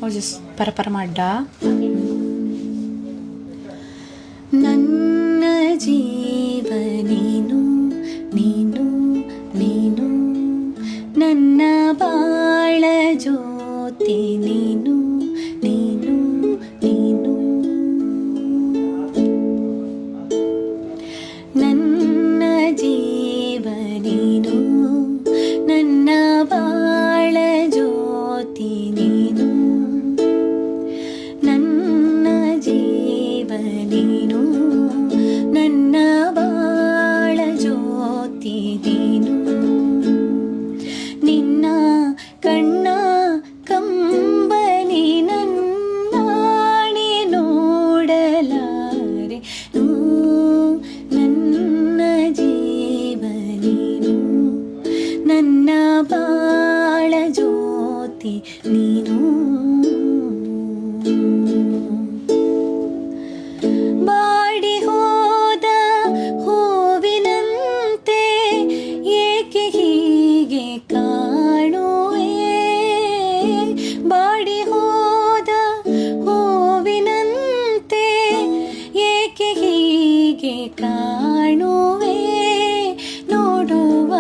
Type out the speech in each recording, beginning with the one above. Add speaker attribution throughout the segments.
Speaker 1: ಪರಪರ ಮಾಡ್ಡ ನನ್ನ ಜೀವ ನೀನು ನೀನು ನೀನು ನನ್ನ ಬಾಳ ಜ್ಯೋತಿ ನೀನು ನೀನು ನೀನು ನನ್ನ ಜೀವ ನೀನು ನನ್ನ ಬಾಳ ಜ್ಯೋತಿ ನೀನು ನನ್ನ ಜೀವ ನೀನು ನನ್ನ ಬಾಳ ಜ್ಯೋತಿ ನೀನು ನಿನ್ನ ಕಣ್ಣ ಕಂಬನಿ ನನ್ನಾಣಿ ನೋಡಲಾರೆ ನನ್ನ ಜೀವ ನೀನು ನನ್ನ ಬಾಳ ಜ್ಯೋತಿ ನೀನು ಬಾಡಿ ಹೋದ ಹೂವಿನಂತೆ ಏಕೆ ಹೀಗೆ ಕಾಣುವೆ ಬಾಡಿ ಹೋದ ಹೂವಿನಂತೆ ಏಕೆ ಹೀಗೆ ಕಾಣುವೆ ನೋಡುವ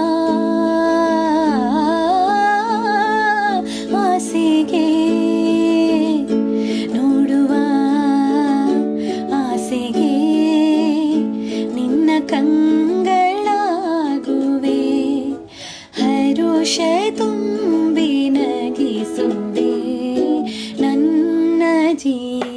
Speaker 1: ಆಸೆಗೆ ನೋಡುವ ಆಸೆಗೆ ನಿನ್ನ ಕಂಗಳಾಗುವೆ ಹರುಷ ತುಂಬಿ ನಗಿಸುವೆ ನನ್ನ ಜೀವ